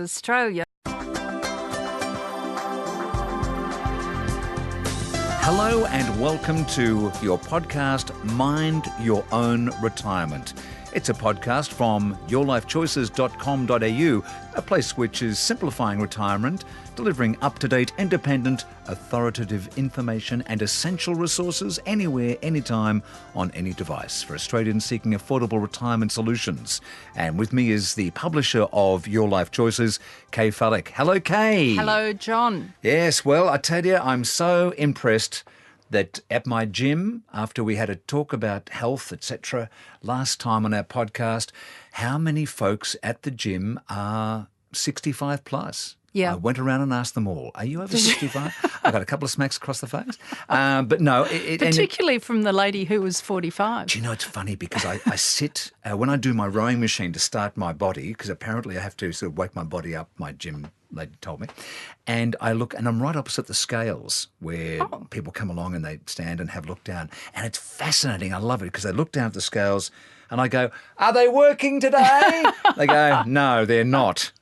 Australia. Hello and welcome to your podcast, Mind Your Own Retirement. It's a podcast from YourLifeChoices.com.au, a place which is simplifying retirement, delivering up-to-date, independent, authoritative information and essential resources anywhere, anytime, on any device for Australians seeking affordable retirement solutions. And with me is the publisher of Your Life Choices, Kaye Fallick. Hello, Kaye. Hello, John. Yes, well, I tell you, I'm so impressed that at my gym, after we had a talk about health, etc., last time on our podcast, how many folks at the gym are 65 plus? Yeah. I went around and asked them all, are you over 65? I got a couple of smacks across the face. But no. Particularly from the lady who was 45. Do you know, it's funny because I sit, when I do my rowing machine to start my body, because apparently I have to sort of wake my body up, my gym lady told me, and I look and I'm right opposite the scales where people come along and they stand and have a look down. And it's fascinating. I love it because they look down at the scales and I go, are they working today? They go, no, they're not.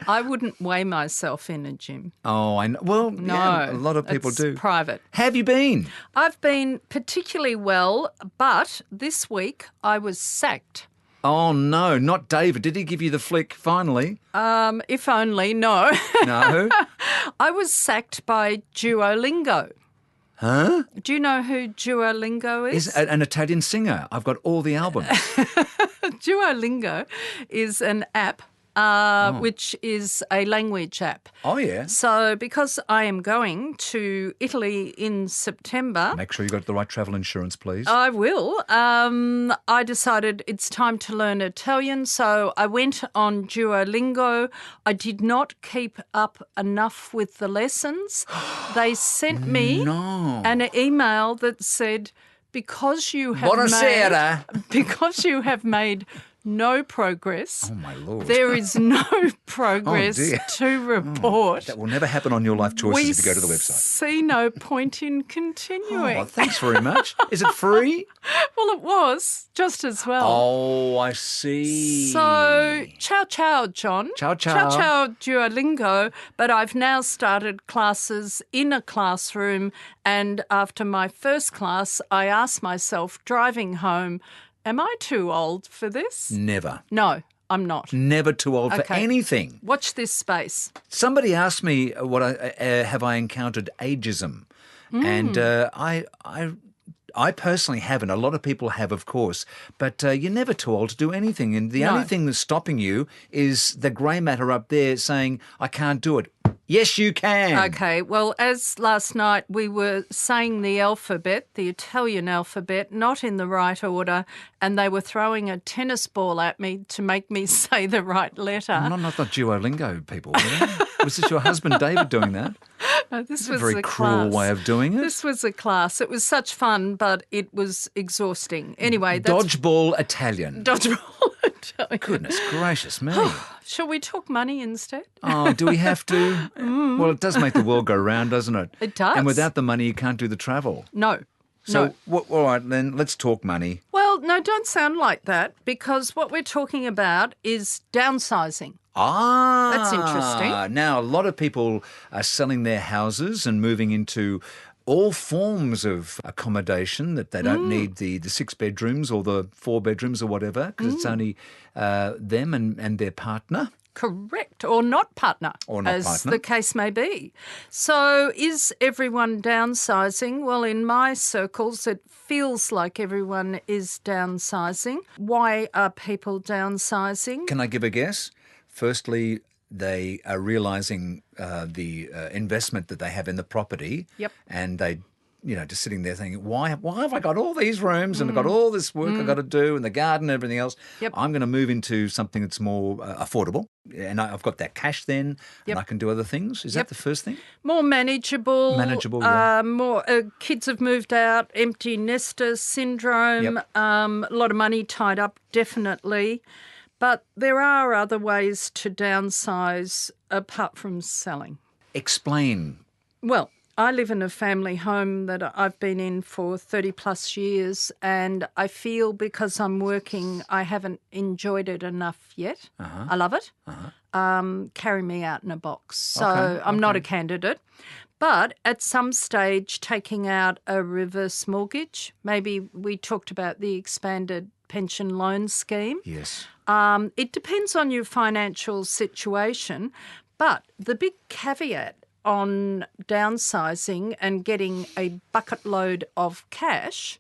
I wouldn't weigh myself in a gym. Oh, I know. Well, No, yeah, a lot of people do. It's private. Have you been? I've been particularly well, but this week I was sacked. Oh, no, not David. Did he give you the flick finally? If only, no. No. I was sacked by Duolingo. Huh? Do you know who Duolingo is? Is an Italian singer. I've got all the albums. Duolingo is an app which is a language app. Oh, yeah. So because I am going to Italy in September... Make sure you got the right travel insurance, please. I will. I decided it's time to learn Italian, so I went on Duolingo. I did not keep up enough with the lessons. They sent me an email that said, because you have made no progress. Oh, my Lord. There is no progress to report. That will never happen on Your Life Choices if you go to the website. See no point in continuing. Oh, thanks very much. Is it free? Well, it was just as well. Oh, I see. So, ciao, John. Ciao, ciao. Ciao, Duolingo. But I've now started classes in a classroom, and after my first class, I asked myself, driving home, am I too old for this? Never. No, I'm not. Never too old for anything. Watch this space. Somebody asked me have I encountered ageism, and I personally haven't. A lot of people have, of course, but you're never too old to do anything. And the only thing that's stopping you is the grey matter up there saying, I can't do it. Yes, you can. Okay, well, as last night we were saying the alphabet, the Italian alphabet, not in the right order, and they were throwing a tennis ball at me to make me say the right letter. Not the Duolingo people. Was this your husband David doing that? No, this was was a very cruel way of doing it. This was a class. It was such fun, but it was exhausting. Anyway, that's... Dodgeball Italian. Dodgeball Italian. Goodness gracious me. Shall we talk money instead? Oh, do we have to? Well, it does make the world go round, doesn't it? It does. And without the money, you can't do the travel. No. So, all right, then let's talk money. Well, no, don't sound like that, because what we're talking about is downsizing. Ah. That's interesting. Now, a lot of people are selling their houses and moving into all forms of accommodation that they don't need the 6 bedrooms or the 4 bedrooms or whatever, because it's only them and their partner. Correct, or not partner, as the case may be. So is everyone downsizing? Well, in my circles, it feels like everyone is downsizing. Why are people downsizing? Can I give a guess? Firstly, they are realising the investment that they have in the property. Yep. And they, just sitting there thinking, why have I got all these rooms and I've got all this work I've got to do and the garden and everything else? Yep. I'm going to move into something that's more affordable, and I've got that cash then, and I can do other things. Is that the first thing? More manageable. Manageable, yeah. More kids have moved out, empty nester syndrome, a lot of money tied up, definitely. But there are other ways to downsize apart from selling. Explain. Well, I live in a family home that I've been in for 30 plus years, and I feel because I'm working I haven't enjoyed it enough yet. I love it. carry me out in a box. So Okay, I'm not a okay. candidate. But at some stage, taking out a reverse mortgage, maybe we talked about the expanded pension loan scheme. Yes. It depends on your financial situation, but the big caveat on downsizing and getting a bucket load of cash,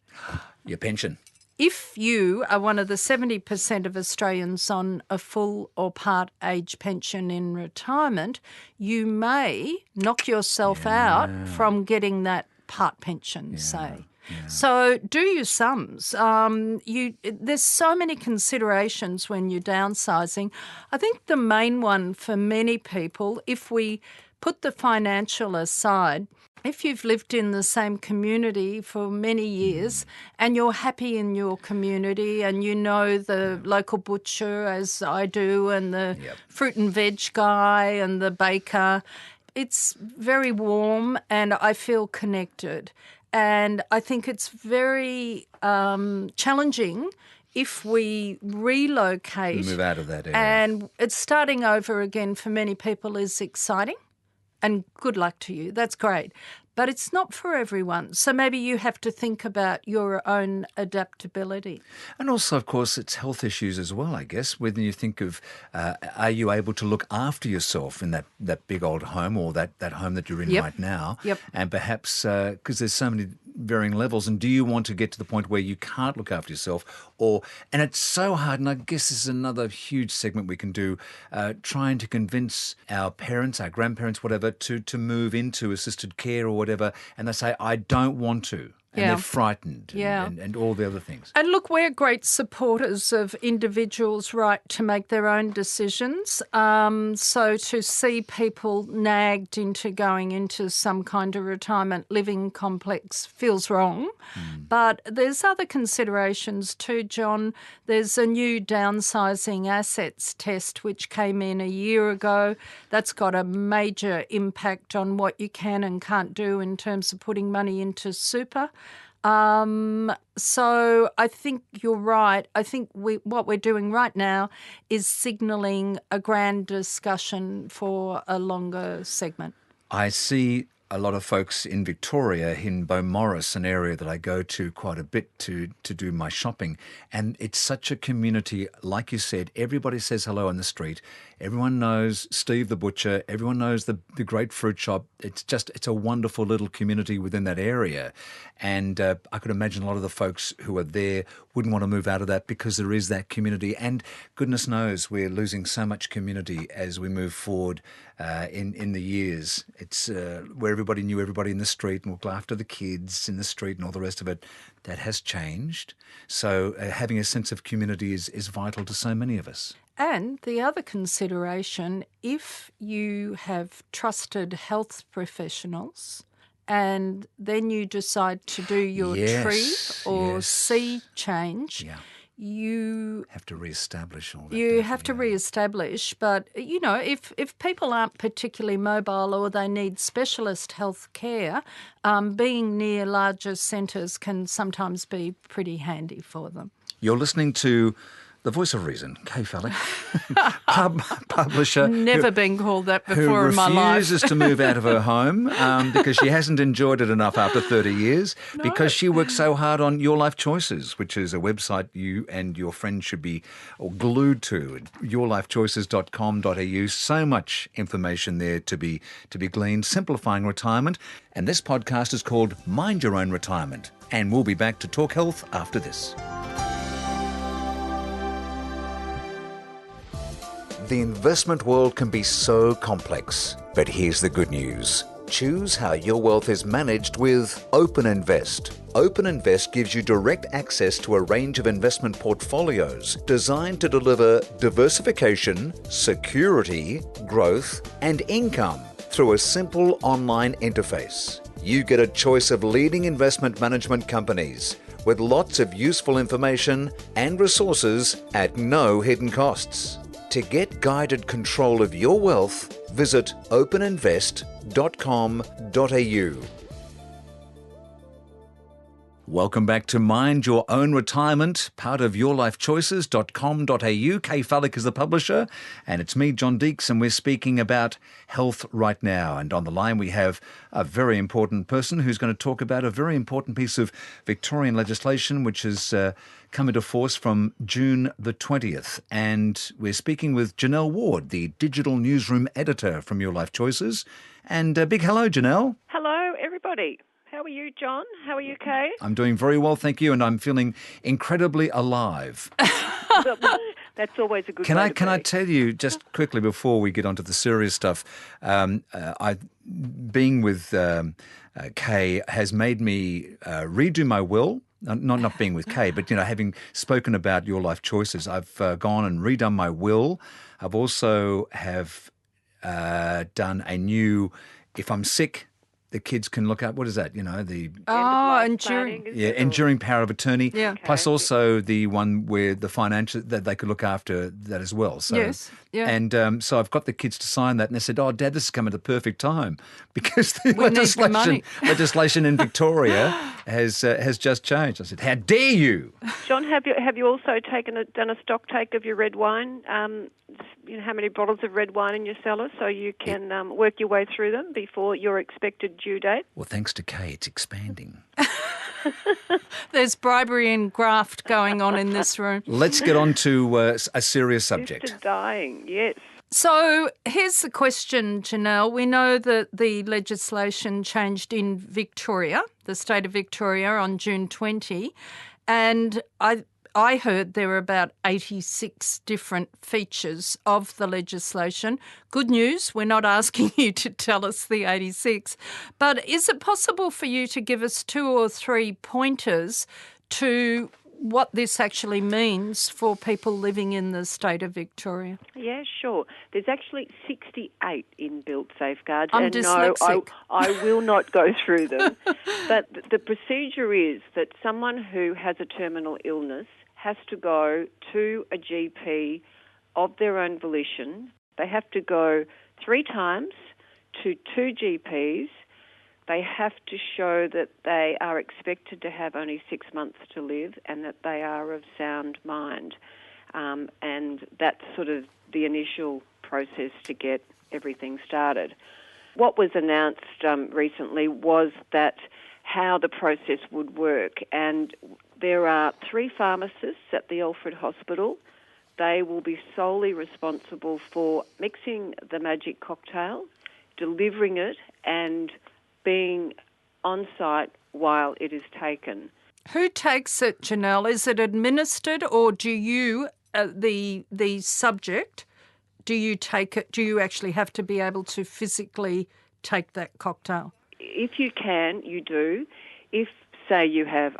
Your pension. if you are one of the 70% of Australians on a full or part age pension in retirement, you may knock yourself out from getting that part pension, say. So do your sums. There's so many considerations when you're downsizing. I think the main one for many people, if we put the financial aside, if you've lived in the same community for many years and you're happy in your community and you know the local butcher, as I do, and the fruit and veg guy and the baker, it's very warm and I feel connected. And I think it's very challenging if we relocate. Move out of that area. And it's starting over again for many people is exciting. And good luck to you. That's great. But it's not for everyone. So maybe you have to think about your own adaptability. And also, of course, it's health issues as well, I guess. When you think of, are you able to look after yourself in that big old home or that home that you're in right now? Yep. And perhaps, because there's so many varying levels, and do you want to get to the point where you can't look after yourself? And it's so hard, and I guess this is another huge segment we can do, trying to convince our parents, our grandparents, whatever, to move into assisted care or whatever, and they say, I don't want to. And they're frightened and all the other things. And look, we're great supporters of individuals' right to make their own decisions. So to see people nagged into going into some kind of retirement living complex feels wrong. But there's other considerations too, John. There's a new downsizing assets test which came in a year ago. That's got a major impact on what you can and can't do in terms of putting money into super. So I think you're right. I think what we're doing right now is signalling a grand discussion for a longer segment. I see a lot of folks in Victoria, in Beaumaris, an area that I go to quite a bit to do my shopping. And it's such a community. Like you said, everybody says hello on the street. Everyone knows Steve the butcher. Everyone knows the great fruit shop. It's a wonderful little community within that area. And I could imagine a lot of the folks who are there wouldn't want to move out of that because there is that community. And goodness knows we're losing so much community as we move forward in the years. It's where everybody knew everybody in the street and looked after the kids in the street and all the rest of it. That has changed. So having a sense of community is vital to so many of us. And the other consideration, if you have trusted health professionals and then you decide to do your tree or sea change, you have to reestablish all that. You have to reestablish, but if people aren't particularly mobile or they need specialist health care, being near larger centres can sometimes be pretty handy for them. You're listening to The Voice of Reason, Kaye Fallick, publisher. Never been called that before in my life. Who refuses to move out of her home because she hasn't enjoyed it enough after 30 years, because she works so hard on YourLifeChoices, which is a website you and your friends should be glued to, YourLifeChoices.com.au. So much information there to be gleaned, simplifying retirement. And this podcast is called Mind Your Own Retirement. And we'll be back to talk health after this. The investment world can be so complex, but here's the good news. Choose how your wealth is managed with Open Invest. Open Invest gives you direct access to a range of investment portfolios designed to deliver diversification, security, growth, and income through a simple online interface. You get a choice of leading investment management companies with lots of useful information and resources at no hidden costs. To get guided control of your wealth, visit openinvest.com.au. Welcome back to Mind Your Own Retirement, part of YourLifeChoices.com.au. Kaye Fallick is the publisher, and it's me, John Deeks, and we're speaking about health right now. And on the line we have a very important person who's going to talk about a very important piece of Victorian legislation which has come into force from June the 20th. And we're speaking with Janelle Ward, the digital newsroom editor from Your Life Choices. And big hello, Janelle. Hello, everybody. How are you, John? How are you, Kaye? I'm doing very well, thank you, and I'm feeling incredibly alive. That's always a good Can way I to can be. I tell you just quickly before we get onto the serious stuff? Being with Kaye has made me redo my will. Not being with Kaye, but having spoken about Your Life Choices, I've gone and redone my will. I've also have done a new, if I'm sick, the kids can look up, what is that? The Enduring. enduring power of attorney. Yeah. Plus Okay. also the one where the financial, that they could look after that as well. So, Yes, yeah. And so I've got the kids to sign that, and they said, "Oh, Dad, this is coming at the perfect time because the We need the money." legislation in Victoria has just changed." I said, "How dare you?" John, have you also done a stock take of your red wine? How many bottles of red wine in your cellar, so you can work your way through them before your expected due date? Well, thanks to Kaye, it's expanding. There's bribery and graft going on in this room. Let's get on to a serious subject. Just dying, yes. So here's the question, Janelle. We know that the legislation changed in Victoria, the state of Victoria, on June 20, and I heard there were about 86 different features of the legislation. Good news, we're not asking you to tell us the 86, but is it possible for you to give us 2 or 3 pointers to what this actually means for people living in the state of Victoria? Yeah, sure. There's actually 68 inbuilt safeguards. I'm and dyslexic. No, I will not go through them. But the procedure is that someone who has a terminal illness has to go to a GP of their own volition. They have to go 3 times to 2 GPs. They have to show that they are expected to have only 6 months to live and that they are of sound mind. And that's sort of the initial process to get everything started. What was announced recently was that how the process would work. And there are 3 pharmacists at the Alfred Hospital. They will be solely responsible for mixing the magic cocktail, delivering it, and being on site while it is taken. Who takes it, Janelle? Is it administered, or do you, the subject, do you take it? Do you actually have to be able to physically take that cocktail? If you can, you do. If, say, you have,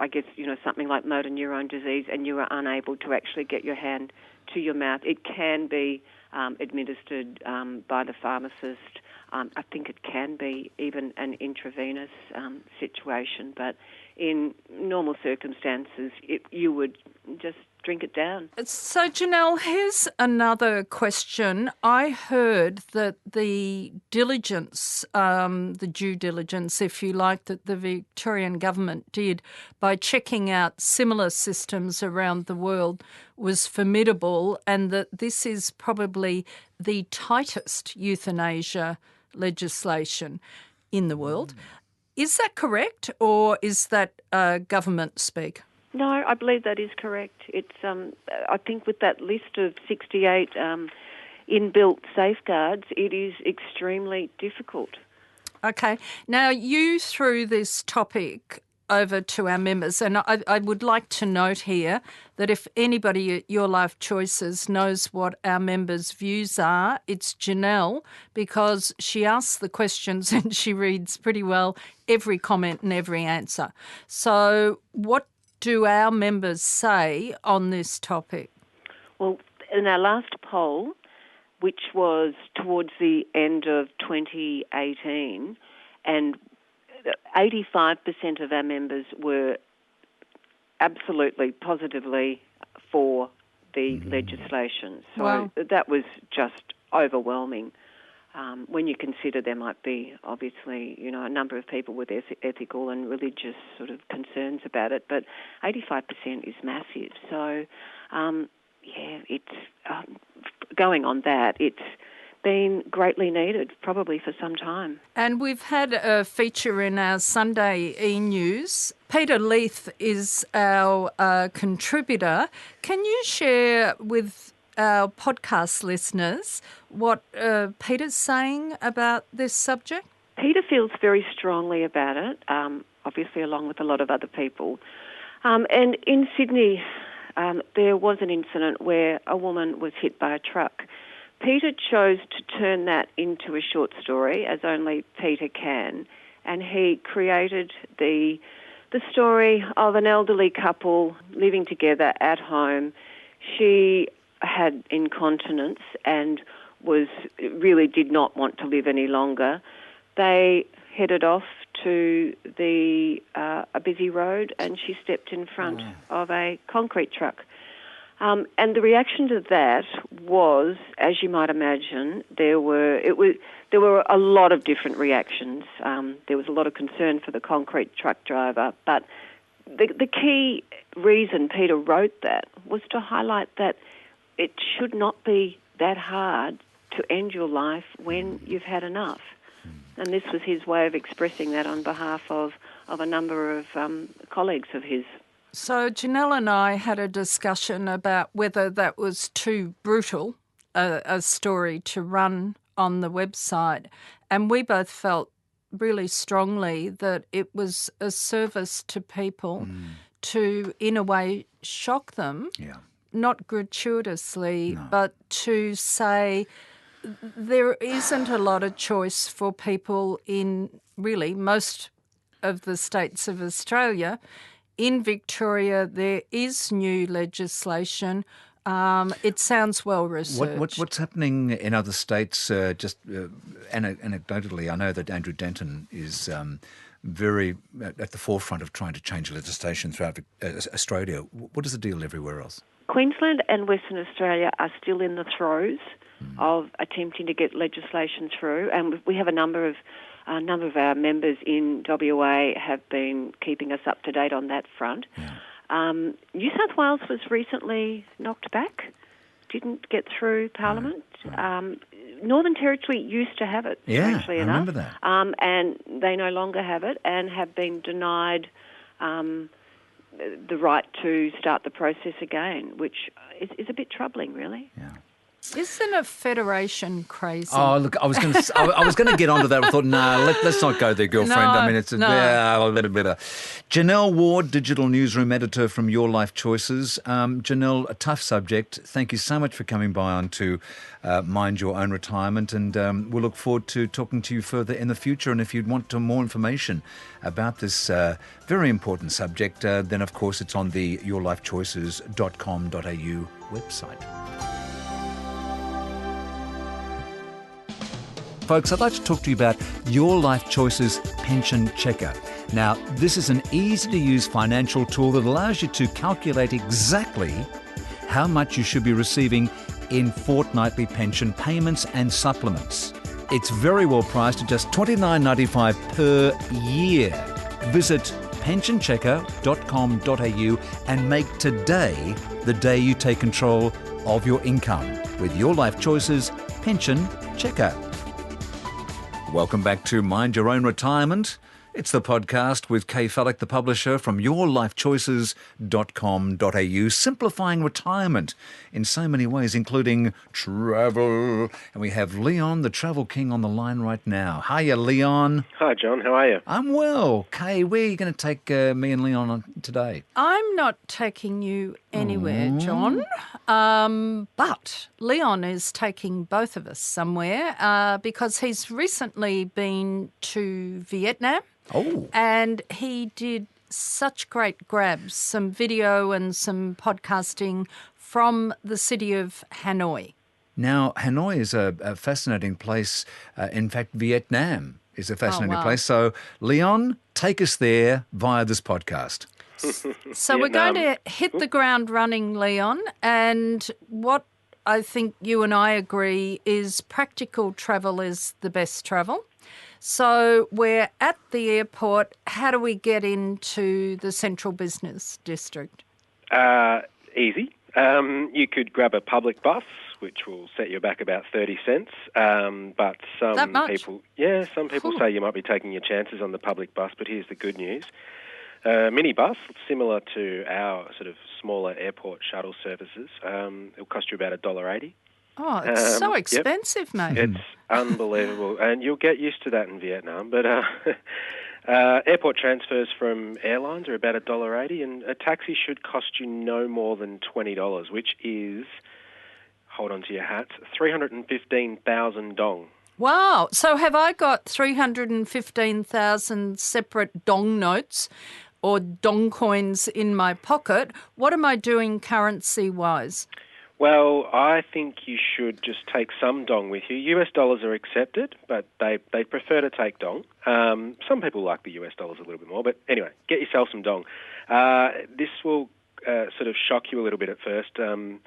something like motor neurone disease and you are unable to actually get your hand to your mouth, it can be administered by the pharmacist. I think it can be even an intravenous situation, but in normal circumstances, you would just drink it down. So, Janelle, here's another question. I heard that the diligence, the due diligence, if you like, that the Victorian government did by checking out similar systems around the world was formidable, and that this is probably the tightest euthanasia legislation in the world. Is that correct, or is that government speak? No, I believe that is correct. It's I think with that list of 68 inbuilt safeguards, it is extremely difficult. Okay. Now, you threw this topic over to our members, and I would like to note here that if anybody at Your Life Choices knows what our members' views are, it's Janelle, because she asks the questions and she reads pretty well every comment and every answer. So what do our members say on this topic? Well, in our last poll, which was towards the end of 2018, and 85% of our members were absolutely, positively for the legislation. So Wow. that was just overwhelming. when you consider there might be, obviously, a number of people with ethical and religious sort of concerns about it, but 85% is massive. So, it's going on that. It's been greatly needed, probably for some time. And we've had a feature in our Sunday e-news. Peter Leith is our contributor. Can you share with our podcast listeners what Peter's saying about this subject? Peter feels very strongly about it, obviously along with a lot of other people. And in Sydney, there was an incident where a woman was hit by a truck. Peter chose to turn that into a short story, as only Peter can, and he created the story of an elderly couple living together at home. She had incontinence and really did not want to live any longer. They headed off to a busy road, and she stepped in front of a concrete truck. And the reaction to that was, as you might imagine, there were a lot of different reactions. There was a lot of concern for the concrete truck driver, but the key reason Peter wrote that was to highlight that it should not be that hard to end your life when you've had enough. And this was his way of expressing that on behalf of a number of colleagues of his. So Janelle and I had a discussion about whether that was too brutal a story to run on the website, and we both felt really strongly that it was a service to people to, in a way, shock them, not gratuitously, but to say there isn't a lot of choice for people in really most of the states of Australia. In Victoria, there is new legislation. It sounds well researched. What's happening in other states? Anecdotally, I know that Andrew Denton is very at the forefront of trying to change legislation throughout Australia. What is the deal everywhere else? Queensland and Western Australia are still in the throes of attempting to get legislation through, and we have a number of our members in WA have been keeping us up to date on that front. New South Wales was recently knocked back, didn't get through Parliament. Northern Territory used to have it, strangely enough. I remember that. And they no longer have it and have been denied the right to start the process again, which is a bit troubling, really. Yeah. Isn't a federation crazy? Oh, look, I was going to get onto that. I thought, let's not go there, girlfriend. I mean, it's a little bit. Janelle Ward, digital newsroom editor from Your Life Choices. Janelle, a tough subject. Thank you so much for coming by on to Mind Your Own Retirement, and we'll look forward to talking to you further in the future. And if you'd want more information about this very important subject, then of course it's on the yourlifechoices.com.au website. Folks, I'd like to talk to you about Your Life Choices Pension Checker. Now, this is an easy-to-use financial tool that allows you to calculate exactly how much you should be receiving in fortnightly pension payments and supplements. It's very well priced at just $29.95 per year. Visit pensionchecker.com.au and make today the day you take control of your income with Your Life Choices Pension Checker. Welcome back to Mind Your Own Retirement. It's the podcast with Kaye Fallick, the publisher, from yourlifechoices.com.au, simplifying retirement in so many ways, including travel. And we have Leon, the travel king, on the line right now. Hiya, Leon. Hi, John. How are you? I'm well. Kaye, where are you going to take me and Leon on today? I'm not taking you anywhere, John, but Leon is taking both of us somewhere because he's recently been to Vietnam. Oh. And he did such great grabs, some video and some podcasting from the city of Hanoi. Now, Hanoi is a fascinating place. In fact, Vietnam is a fascinating place. So, Leon, take us there via this podcast. So we're going to hit the ground running, Leon. And what I think you and I agree is practical travel is the best travel. So we're at the airport. How do we get into the central business district? Easy. You could grab a public bus, which will set you back about 30 cents. But some people say you might be taking your chances on the public bus, but here's the good news. Minibus, similar to our sort of smaller airport shuttle services, it'll cost you about $1.80. Oh, it's so expensive, mate. It's unbelievable, and you'll get used to that in Vietnam. But airport transfers from airlines are about $1.80, and a taxi should cost you no more than $20, which is, hold on to your hats, 315,000 dong. Wow. So have I got 315,000 separate dong notes or dong coins in my pocket? What am I doing currency-wise? Well, I think you should just take some dong with you. US dollars are accepted, but they prefer to take dong. Some people like the US dollars a little bit more, but anyway, get yourself some dong. This will sort of shock you a little bit at first. $1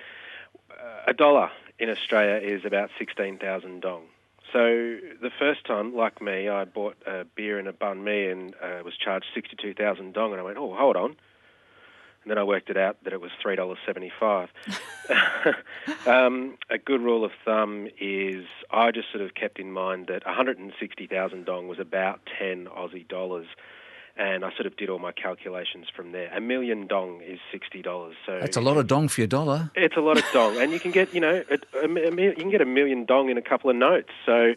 in Australia is about 16,000 dong. So the first time, like me, I bought a beer and a banh mi and was charged 62,000 dong, and I went, oh, hold on. And then I worked it out that it was $3.75. A good rule of thumb is I just sort of kept in mind that 160,000 dong was about 10 Aussie dollars. And I sort of did all my calculations from there. $1 million dong is $60. So that's a lot of dong for your dollar. It's a lot of dong, and you can get, you can get $1 million dong in a couple of notes. So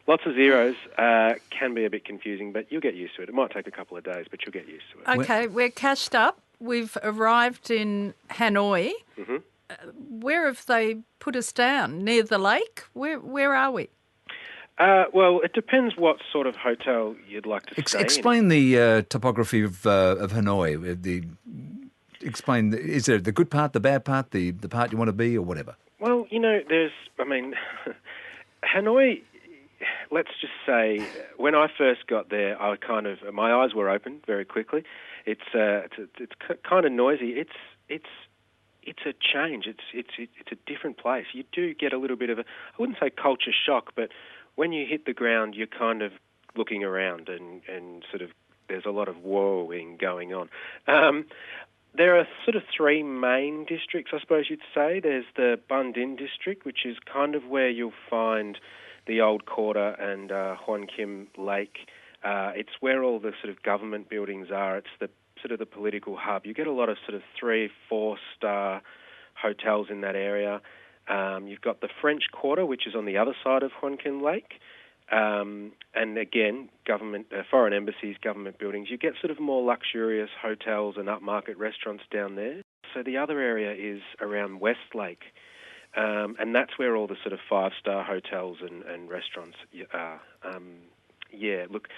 lots of zeros can be a bit confusing, but you'll get used to it. It might take a couple of days, but you'll get used to it. Okay, we're cashed up. We've arrived in Hanoi. Mm-hmm. Where have they put us down? Near the lake? Where are we? Well, it depends what sort of hotel you'd like to stay in. Explain the topography of Hanoi. Is there the good part, the bad part, the part you want to be, or whatever? Well, Hanoi, let's just say, when I first got there, my eyes were opened very quickly. It's kind of noisy. It's a change. It's a different place. You do get a little bit of I wouldn't say culture shock, but when you hit the ground, you're kind of looking around and sort of there's a lot of whoa-ing going on. There are sort of three main districts, I suppose you'd say. There's the Bun Din district, which is kind of where you'll find the Old Quarter and Huan Kim Lake. It's where all the sort of government buildings are. It's the sort of the political hub. You get a lot of sort of 3-4-star hotels in that area. You've got the French Quarter, which is on the other side of Huan Kim Lake. And again, foreign embassies, government buildings. You get sort of more luxurious hotels and upmarket restaurants down there. So the other area is around West Lake. And that's where all the sort of 5-star hotels and restaurants are. Look,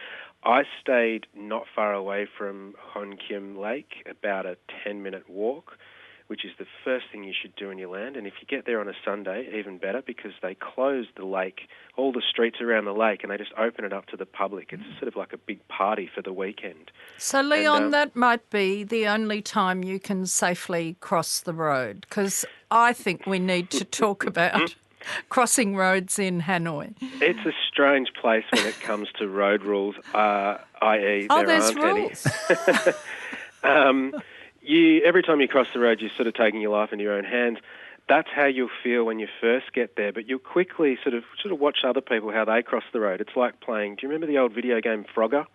I stayed not far away from Huan Kim Lake, about a 10-minute walk, which is the first thing you should do when you land. And if you get there on a Sunday, even better, because they close the lake, all the streets around the lake, and they just open it up to the public. It's sort of like a big party for the weekend. So, Leon, that might be the only time you can safely cross the road, because I think we need to talk about crossing roads in Hanoi. It's a strange place when it comes to road rules, i.e. there aren't rules. any. Every time you cross the road, you're sort of taking your life into your own hands. That's how you'll feel when you first get there, but you'll quickly sort of watch other people, how they cross the road. It's like playing, do you remember the old video game Frogger?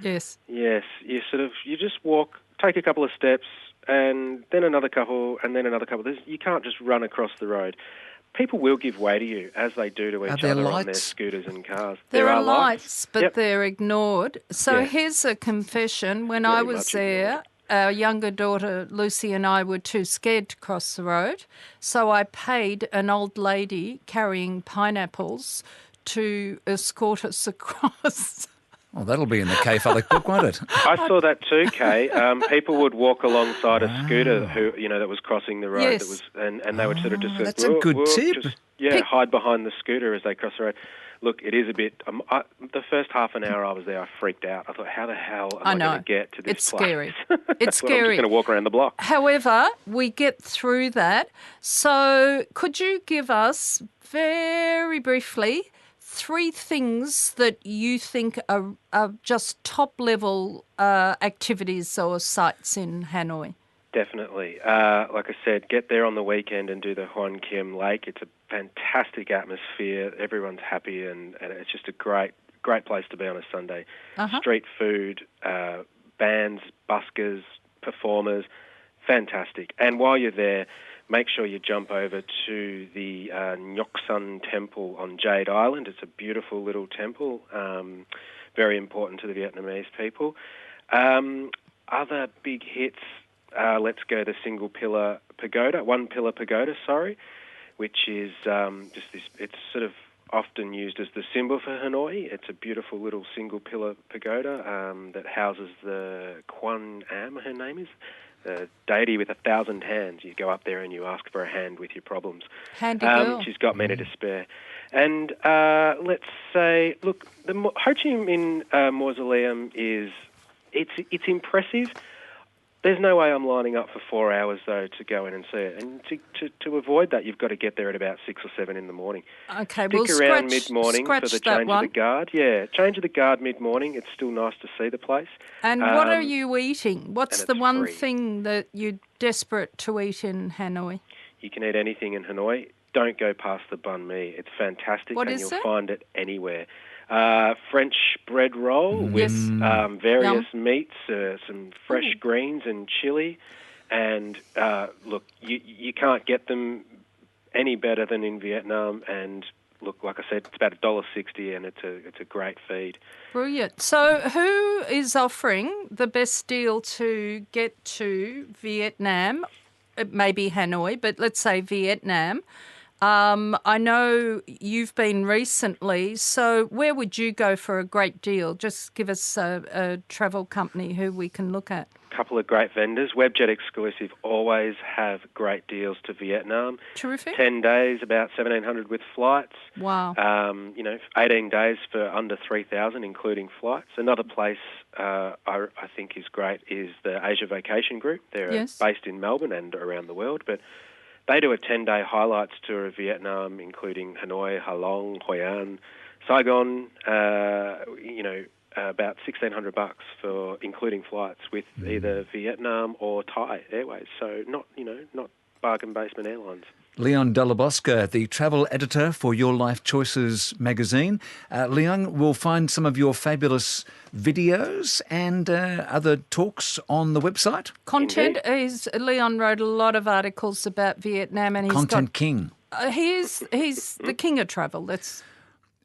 Yes. Yes. You just walk, take a couple of steps, and then another couple, and then another couple. You can't just run across the road. People will give way to you, as they do to each other on their scooters and cars. There are lights, but they're ignored. So here's a confession. When I was there, our younger daughter, Lucy, and I were too scared to cross the road, so I paid an old lady carrying pineapples to escort us across. Oh, that'll be in the Kaye Fullick book, won't it? I saw that too, Kay. People would walk alongside a scooter that was crossing the road. Yes. And they would sort of just go, that's a good tip. hide behind the scooter as they cross the road. look, it is a bit. The first half an hour I was there, I freaked out. I thought, how the hell am I going to get to this It's place? scary. It's It's scary. I'm scary. just going to walk around the block. However, we get through that. So could you give us very briefly 3 things that you think are just top-level activities or sites in Hanoi? Definitely. Like I said, get there on the weekend and do the Hoan Kiem Lake. It's a fantastic atmosphere. Everyone's happy, and it's just a great place to be on a Sunday. Street food, bands, buskers, performers, fantastic. And while you're there, make sure you jump over to the Nyoksun Temple on Jade Island. It's a beautiful little temple, very important to the Vietnamese people. Other big hits, let's go the one pillar pagoda, which is just this, it's sort of often used as the symbol for Hanoi. It's a beautiful little single pillar pagoda that houses the Kwan Am, her name is, the deity with 1,000 hands. You go up there and you ask for a hand with your problems. Handy girl. She's got many to spare. And let's say, look, the Ho Chi Minh Mausoleum it's impressive. There's no way I'm lining up for 4 hours, though, to go in and see it. And to avoid that, you've got to get there at about 6 or 7 in the morning. Okay, Stick around mid-morning for the change of the guard. Yeah, change of the guard mid-morning. It's still nice to see the place. And what are you eating? What's the one free. thing that you're desperate to eat in Hanoi? You can eat anything in Hanoi. Don't go past the banh mi. It's fantastic, What and is you'll it? find it anywhere. French bread roll with various meats, some fresh greens and chili. And look, you can't get them any better than in Vietnam. And look, like I said, it's about $1.60, and it's a great feed. Brilliant. So who is offering the best deal to get to Vietnam? It may be Hanoi, but let's say Vietnam. I know you've been recently, so where would you go for a great deal? Just give us a travel company who we can look at. Couple of great vendors. Webjet Exclusive always have great deals to Vietnam. Terrific. 10 days, about 1,700 with flights. Wow. 18 days for under 3,000, including flights. Another place I think is great is the Asia Vacation Group. They're based in Melbourne and around the world, but they do a 10-day highlights tour of Vietnam, including Hanoi, Ha Long, Hoi An, Saigon. About $1,600 for including flights with either Vietnam or Thai Airways. So not bargain basement airlines. Leon Delabosca, the travel editor for Your Life Choices magazine. Leon, we'll find some of your fabulous videos and other talks on the website. Content is Leon wrote a lot of articles about Vietnam, and he's Content king. He's the king of travel. That's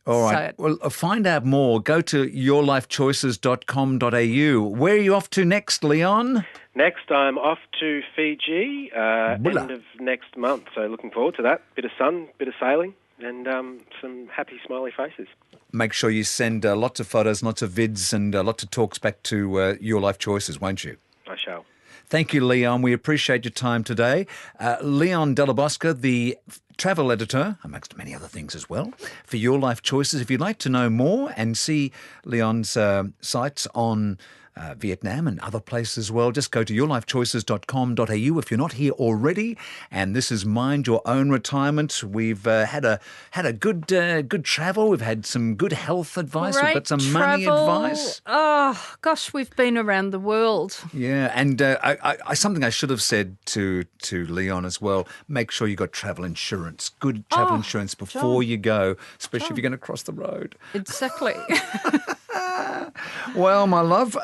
all right. Well, find out more. Go to yourlifechoices.com.au. Where are you off to next, Leon? Next, I'm off to Fiji end of next month. So looking forward to that. Bit of sun, bit of sailing, and some happy, smiley faces. Make sure you send lots of photos, lots of vids, and lots of talks back to Your Life Choices, won't you? I shall. Thank you, Leon. We appreciate your time today. Leon Delabosca, the travel editor, amongst many other things as well, for Your Life Choices. If you'd like to know more and see Leon's sites on Vietnam and other places as well, just go to yourlifechoices.com.au if you're not here already. And this is Mind Your Own Retirement. We've had a good travel. We've had some good health advice. Great We've got some travel. money advice. Oh gosh, we've been around the world. Yeah, and I something I should have said to Leon as well. Make sure you got travel insurance, good travel insurance before you go, especially if you're going to cross the road. Exactly. Well, my love,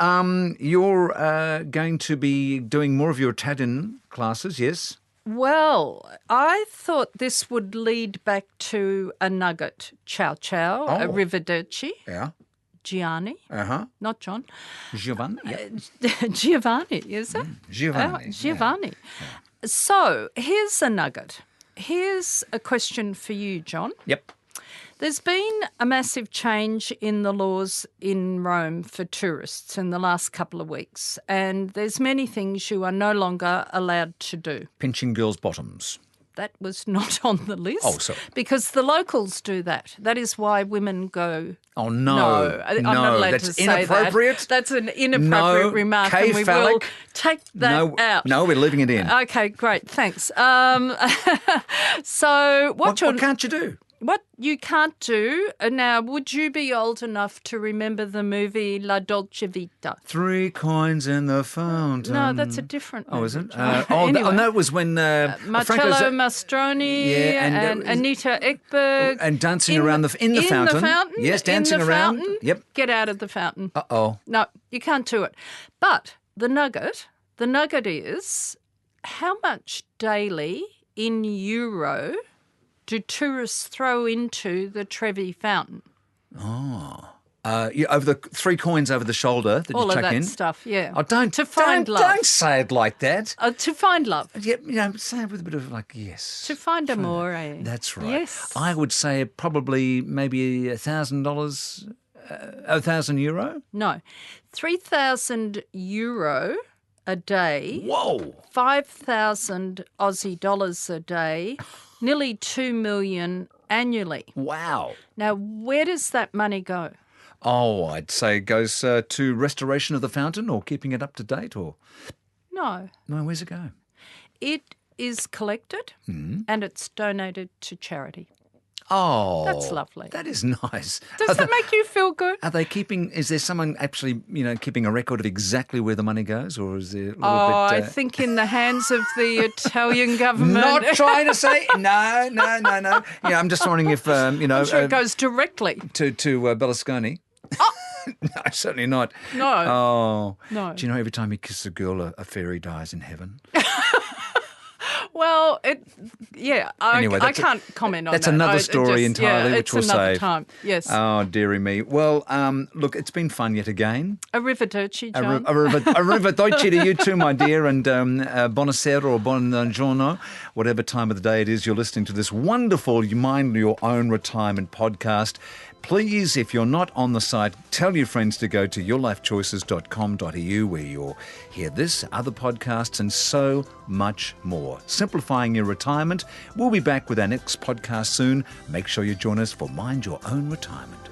you're going to be doing more of your Italian classes, yes? Well, I thought this would lead back to a nugget. Ciao, ciao, a arrivederci. Yeah. Gianni. Not John. Giovanni. Yeah. Giovanni, is it? Giovanni. Giovanni. Yeah. So here's a nugget. Here's a question for you, John. Yep. There's been a massive change in the laws in Rome for tourists in the last couple of weeks, and there's many things you are no longer allowed to do. Pinching girls' bottoms. that was not on the list. Oh, sorry. Because the locals do that. That is why women go. Oh, no. I'm not allowed that's to say inappropriate. that. That's an inappropriate remark, and we will take that out. No, we're leaving it in. Okay, great, thanks. So What can't you do? What you can't do, now, would you be old enough to remember the movie La Dolce Vita? 3 coins in the fountain. No, that's a different movie. Oh, is it? Anyway. No, it was when... Marcello Mastroianni and Anita Ekberg. And dancing around in the fountain. In the fountain? Yes, dancing in the around. Fountain. Yep. Get out of the fountain. Uh-oh. No, you can't do it. But the nugget is how much daily in euro do tourists throw into the Trevi Fountain? Oh. Over the 3 coins over the shoulder that All you chuck of that in. stuff, yeah. Oh, don't find love. Don't say it like that. To find love. Yeah, say it with a bit of yes. To find amore. That's right. Yes. I would say probably maybe $1,000, €1,000. No, 3,000 euro a day. Whoa. 5,000 Aussie dollars a day. Nearly 2 million annually. Wow. Now, where does that money go? Oh, I'd say it goes to restoration of the fountain or keeping it up to date or... No. No, where's it go? It is collected and it's donated to charity. Oh. That's lovely. That is nice. Does that make you feel good? Are they keeping... Is there someone actually, keeping a record of exactly where the money goes or is there a little bit... I think in the hands of the Italian government. Not trying to say... No. Yeah, I'm just wondering if, I'm sure it goes directly. To Berlusconi. Oh. No, certainly not. No. Oh. No. Do you know every time you kiss a girl, a fairy dies in heaven? Well, Anyway, I can't comment on that. That's another story entirely, which we'll save. It's another save. time, yes. Oh, dearie me. Well, look, it's been fun yet again. Arrivederci, John. Arrivederci to you too, my dear, and buonasera or buongiorno, whatever time of the day it is you're listening to this wonderful Mind Your Own Retirement podcast. Please, if you're not on the site, tell your friends to go to yourlifechoices.com.au where you'll hear this, other podcasts and so much more. Simplifying your retirement. We'll be back with our next podcast soon. Make sure you join us for Mind Your Own Retirement.